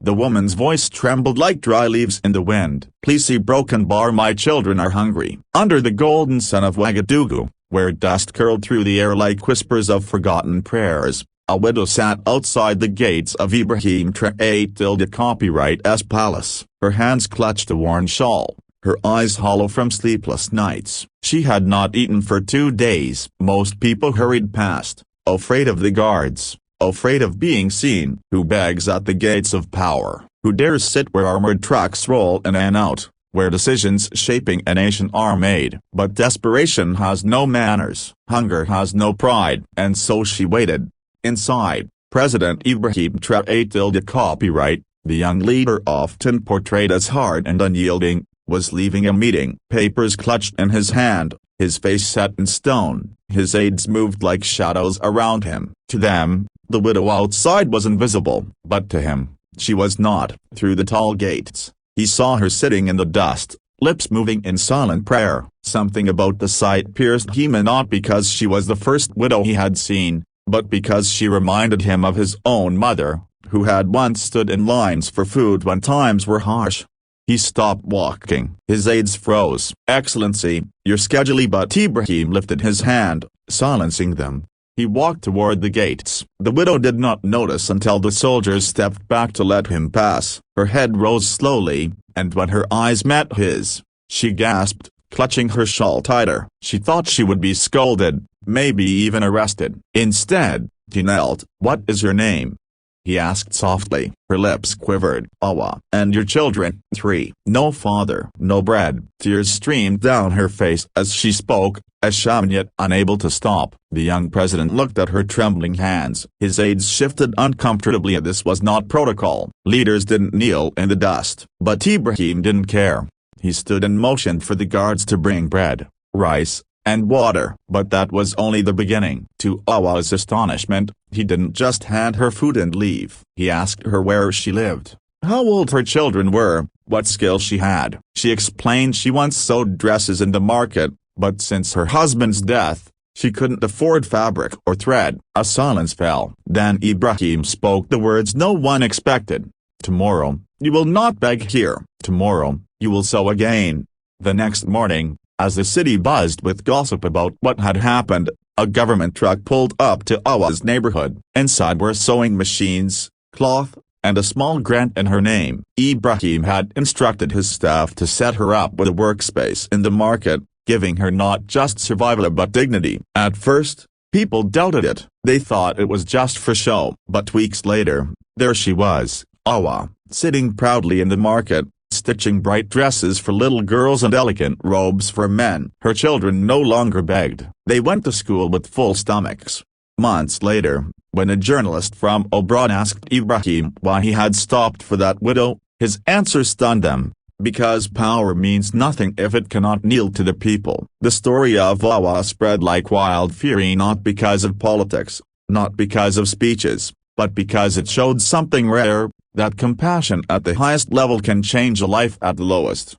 The woman's voice trembled like dry leaves in the wind. "Please see broken bar, my children are hungry." Under the golden sun of Ouagadougou, where dust curled through the air like whispers of forgotten prayers, a widow sat outside the gates of Ibrahim Traoré copyright S palace. Her hands clutched a worn shawl, her eyes hollow from sleepless nights. She had not eaten for 2 days. Most people hurried past, afraid of the guards, afraid of being seen. Who begs at the gates of power? Who dares sit where armored trucks roll in and out, where decisions shaping a nation are made? But desperation has no manners, hunger has no pride, and so she waited. Inside, President Ibrahim Traoré copyright, the young leader often portrayed as hard and unyielding, was leaving a meeting. Papers clutched in his hand, his face set in stone, his aides moved like shadows around him. To them, the widow outside was invisible, but to him, she was not. Through the tall gates, he saw her sitting in the dust, lips moving in silent prayer. Something about the sight pierced him, not because she was the first widow he had seen, but because she reminded him of his own mother, who had once stood in lines for food when times were harsh. He stopped walking. His aides froze. "Excellency, your schedule." But Ibrahim lifted his hand, silencing them. He walked toward the gates. The widow did not notice until the soldiers stepped back to let him pass. Her head rose slowly, and when her eyes met his, she gasped, clutching her shawl tighter. She thought she would be scolded, maybe even arrested. Instead, he knelt. "What is your name?" he asked softly. Her lips quivered. "Awa." "And your children?" "3. No father, no bread." Tears streamed down her face as she spoke, ashamed yet unable to stop. The young president looked at her trembling hands. His aides shifted uncomfortably. This was not protocol. Leaders didn't kneel in the dust. But Ibrahim didn't care. He stood and motioned for the guards to bring bread, rice, and water. But that was only the beginning. To Awa's astonishment, he didn't just hand her food and leave. He asked her where she lived, how old her children were, what skills she had. She explained she once sewed dresses in the market, but since her husband's death, she couldn't afford fabric or thread. A silence fell. Then Ibrahim spoke the words no one expected. "Tomorrow, you will not beg here. Tomorrow, you will sew again." The next morning, as the city buzzed with gossip about what had happened, a government truck pulled up to Awa's neighborhood. Inside were sewing machines, cloth, and a small grant in her name. Ibrahim had instructed his staff to set her up with a workspace in the market, giving her not just survival but dignity. At first, people doubted it. They thought it was just for show. But weeks later, there she was, Awa, sitting proudly in the market, stitching bright dresses for little girls and elegant robes for men. Her children no longer begged. They went to school with full stomachs. Months later, when a journalist from abroad asked Ibrahim why he had stopped for that widow, his answer stunned them. Because power means nothing if it cannot kneel to the people. The story of Awa spread like wildfire, not because of politics, not because of speeches, but because it showed something rare, that compassion at the highest level can change a life at the lowest.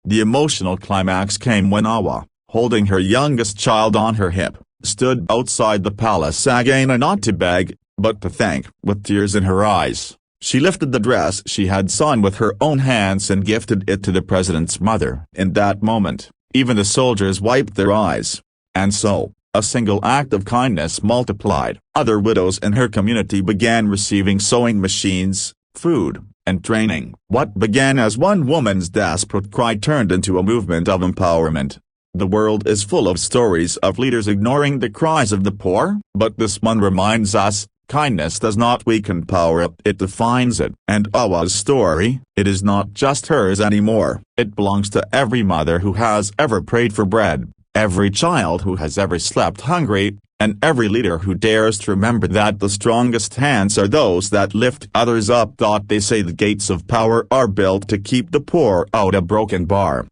The emotional climax came when Awa, holding her youngest child on her hip, stood outside the palace again, not to beg, but to thank. With tears in her eyes, she lifted the dress she had sewn with her own hands and gifted it to the president's mother. In that moment, even the soldiers wiped their eyes. And so, a single act of kindness multiplied. Other widows in her community began receiving sewing machines, food, and training. What began as one woman's desperate cry turned into a movement of empowerment. The world is full of stories of leaders ignoring the cries of the poor, but this one reminds us, kindness does not weaken power, it defines it. And Awa's story, it is not just hers anymore. It belongs to every mother who has ever prayed for bread, every child who has ever slept hungry, and every leader who dares to remember that the strongest hands are those that lift others up. They say the gates of power are built to keep the poor out a broken bar.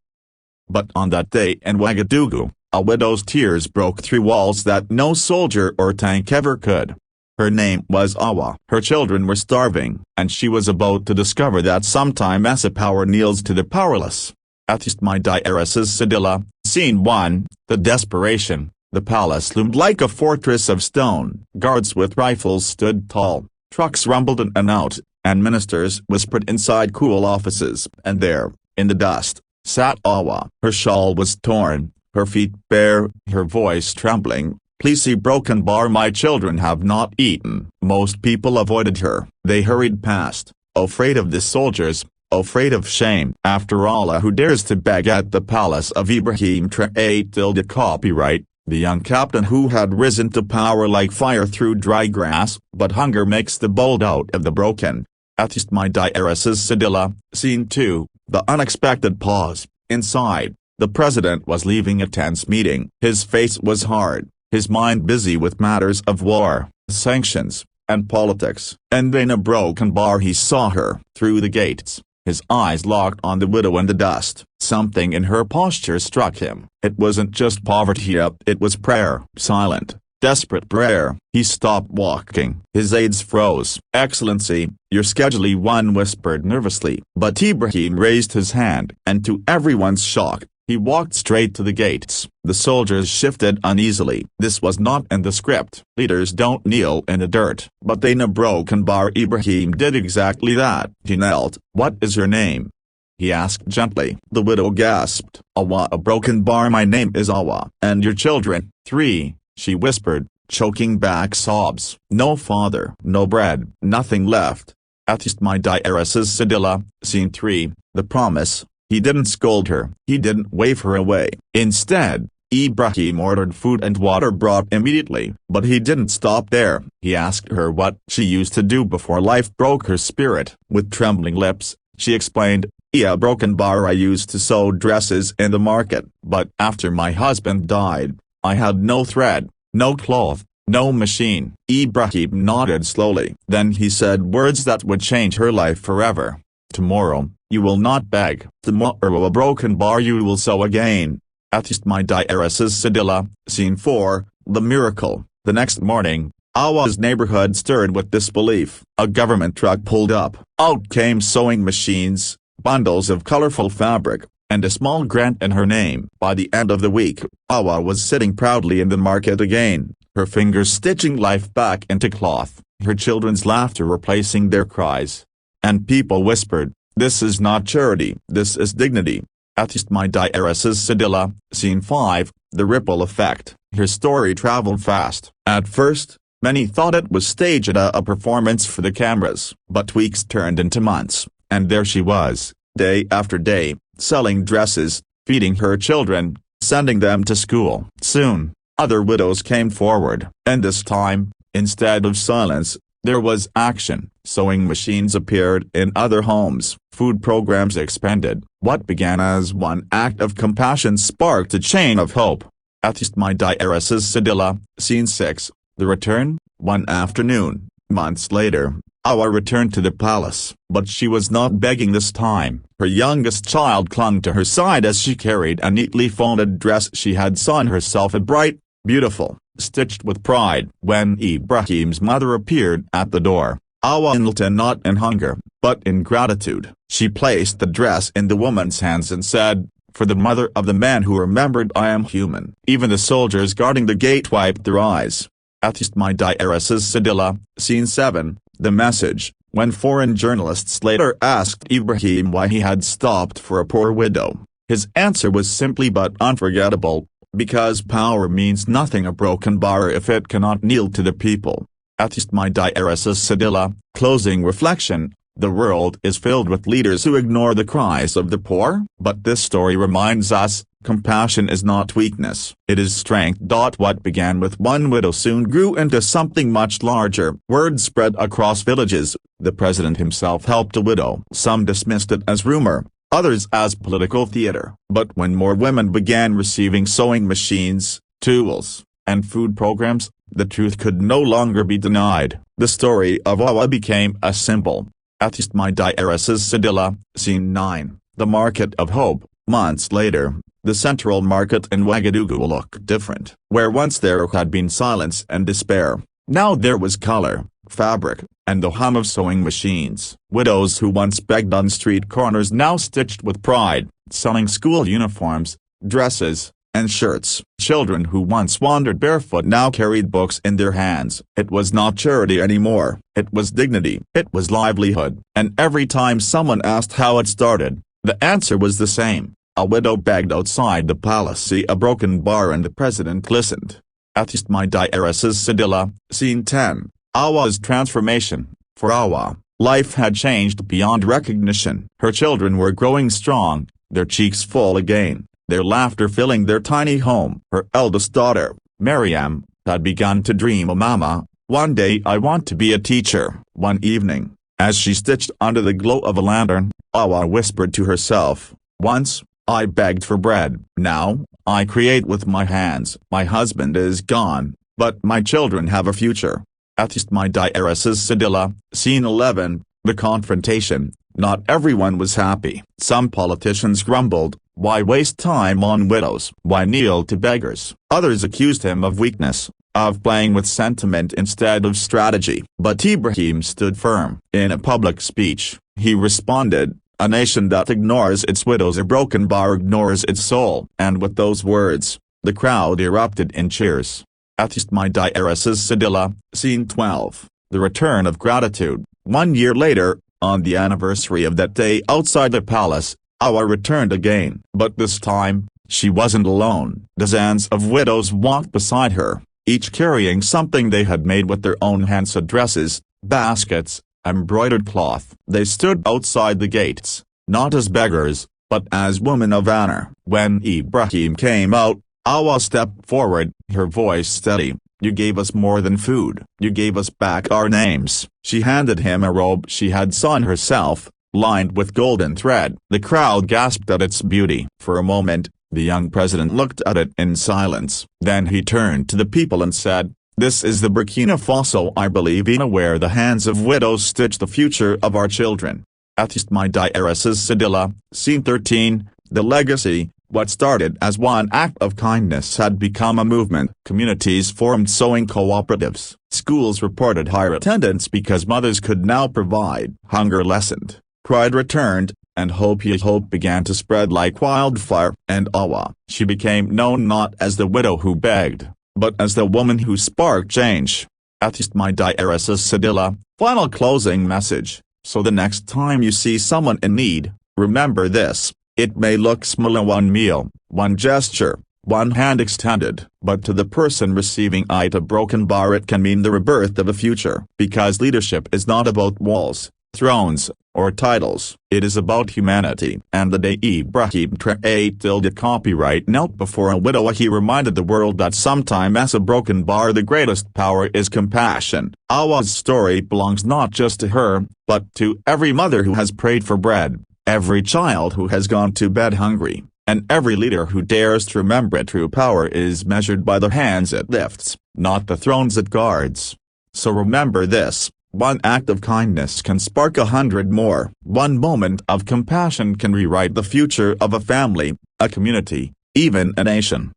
But on that day in Ouagadougou, a widow's tears broke through walls that no soldier or tank ever could. Her name was Awa. Her children were starving, and she was about to discover that sometimes a power kneels to the powerless. At my diaris's Sedilla, Scene 1, the desperation. The palace loomed like a fortress of stone. Guards with rifles stood tall, trucks rumbled in and out, and ministers whispered inside cool offices. And there, in the dust, sat Awa. Her shawl was torn, her feet bare, her voice trembling. "Please see broken bar, my children have not eaten." Most people avoided her. They hurried past, afraid of the soldiers, afraid of shame. After Allah, who dares to beg at the palace of Ibrahim Traoré tilde copyright, the young captain who had risen to power like fire through dry grass. But hunger makes the bold out of the broken. Autistic my Diaris's Sedilla, Scene 2, the unexpected pause. Inside, the president was leaving a tense meeting. His face was hard, his mind busy with matters of war, sanctions, and politics. And in a broken bar he saw her through the gates, his eyes locked on the widow in the dust. Something in her posture struck him. It wasn't just poverty, it was prayer. Silent, desperate prayer. He stopped walking. His aides froze. "Excellency, your schedule," one whispered nervously. But Ibrahim raised his hand, and to everyone's shock, he walked straight to the gates. The soldiers shifted uneasily. This was not in the script. Leaders don't kneel in the dirt. But in a broken bar Ibrahim did exactly that. He knelt. "What is your name?" he asked gently. The widow gasped. "Awa, a broken bar. My name is Awa." "And your children?" "3, she whispered, choking back sobs. "No father, no bread, nothing left." Autistic my Diaris's Sedilla, Scene 3, the promise. He didn't scold her. He didn't wave her away. Instead, Ibrahim ordered food and water brought immediately. But he didn't stop there. He asked her what she used to do before life broke her spirit. With trembling lips, she explained, "A broken bar. I used to sew dresses in the market. But after my husband died, I had no thread, no cloth, no machine." Ibrahim nodded slowly. Then he said words that would change her life forever. "Tomorrow, you will not beg. Tomorrow, a broken bar you will sew again." Autistic my Diaris's Sedilla, Scene 4, the miracle. The next morning, Awa's neighborhood stirred with disbelief. A government truck pulled up. Out came sewing machines, bundles of colorful fabric, and a small grant in her name. By the end of the week, Awa was sitting proudly in the market again, her fingers stitching life back into cloth, her children's laughter replacing their cries. And people whispered, "This is not charity, this is dignity." Autistic my Diaris's Sedilla, Scene 5, the ripple effect. Her story traveled fast. At first, many thought it was staged, a performance for the cameras. But weeks turned into months, and there she was, day after day, selling dresses, feeding her children, sending them to school. Soon, other widows came forward. And this time, instead of silence, there was action. Sewing machines appeared in other homes. Food programs expanded. What began as one act of compassion sparked a chain of hope. Autistic my Diaris's Sedilla, Scene 6, the return. One afternoon, months later, Awa returned to the palace. But she was not begging this time. Her youngest child clung to her side as she carried a neatly folded dress she had sewn herself, a bright, beautiful, stitched with pride. When Ibrahim's mother appeared at the door, Awa knelt not in hunger, but in gratitude. She placed the dress in the woman's hands and said, "For the mother of the man who remembered I am human." Even the soldiers guarding the gate wiped their eyes. Autistic my Diaris's Sedilla, Scene 7, the message. When foreign journalists later asked Ibrahim why he had stopped for a poor widow, his answer was simply but unforgettable, "Because power means nothing a broken bar if it cannot kneel to the people." Autistic my Diaris's Sedilla, closing reflection. The world is filled with leaders who ignore the cries of the poor. But this story reminds us, compassion is not weakness. It is strength. What began with one widow soon grew into something much larger. Word spread across villages. The president himself helped a widow. Some dismissed it as rumor, others as political theater. But when more women began receiving sewing machines, tools, and food programs, the truth could no longer be denied. The story of Awa became a symbol. Autistic my Diaris's Sedilla, Scene 9, the market of hope. Months later, the central market in Ouagadougou looked different. Where once there had been silence and despair, now there was color, fabric, and the hum of sewing machines. Widows who once begged on street corners now stitched with pride, selling school uniforms, dresses, and shirts. Children who once wandered barefoot now carried books in their hands. It was not charity anymore, it was dignity, it was livelihood. And every time someone asked how it started, the answer was the same. A widow begged outside the palace, see a broken bar, and the president listened. Autistic my diaries Sedilla, Scene 10. Awa's transformation. For Awa, life had changed beyond recognition. Her children were growing strong, their cheeks full again, their laughter filling their tiny home. Her eldest daughter, Mariam, had begun to dream, "Oh mama, one day I want to be a teacher." One evening, as she stitched under the glow of a lantern, Awa whispered to herself, "Once, I begged for bread. Now, I create with my hands. My husband is gone, but my children have a future." Autistic my diaries Sedilla, Scene 11. The confrontation. Not everyone was happy. Some politicians grumbled, "Why waste time on widows? Why kneel to beggars?" Others accused him of weakness, of playing with sentiment instead of strategy. But Ibrahim stood firm. In a public speech, he responded, "A nation that ignores its widows, a broken bar ignores its soul." And with those words, the crowd erupted in cheers. Autistic my diaries Sedilla, Scene 12. The return of gratitude. 1 year later, on the anniversary of that day outside the palace, Awa returned again. But this time, she wasn't alone. Dozens of widows walked beside her, each carrying something they had made with their own hands: dresses, baskets, embroidered cloth. They stood outside the gates, not as beggars, but as women of honor. When Ibrahim came out, Awa stepped forward, her voice steady. "You gave us more than food. You gave us back our names." She handed him a robe she had sewn herself, lined with golden thread. The crowd gasped at its beauty. For a moment, the young president looked at it in silence. Then he turned to the people and said, "This is the Burkina Faso I believe in, where the hands of widows stitch the future of our children." Autistic my diaries Sedilla, Scene 13. The legacy. What started as one act of kindness had become a movement. Communities formed sewing cooperatives. Schools reported higher attendance because mothers could now provide. Hunger lessened, pride returned, and hope began to spread like wildfire. And Awa, she became known not as the widow who begged, but as the woman who sparked change. Autistic my diaries Sedilla, final closing message. So the next time you see someone in need, remember this. It may look small, one meal, one gesture, one hand extended, but to the person receiving it a broken bar it can mean the rebirth of a future. Because leadership is not about walls, thrones, or titles. It is about humanity. And the day Ibrahim Traoré filled a copyright note before a widow, he reminded the world that sometimes as a broken bar the greatest power is compassion. Awa's story belongs not just to her, but to every mother who has prayed for bread, every child who has gone to bed hungry, and every leader who dares to remember it. True power is measured by the hands it lifts, not the thrones it guards. So remember this, one act of kindness can spark 100 more. One moment of compassion can rewrite the future of a family, a community, even a nation.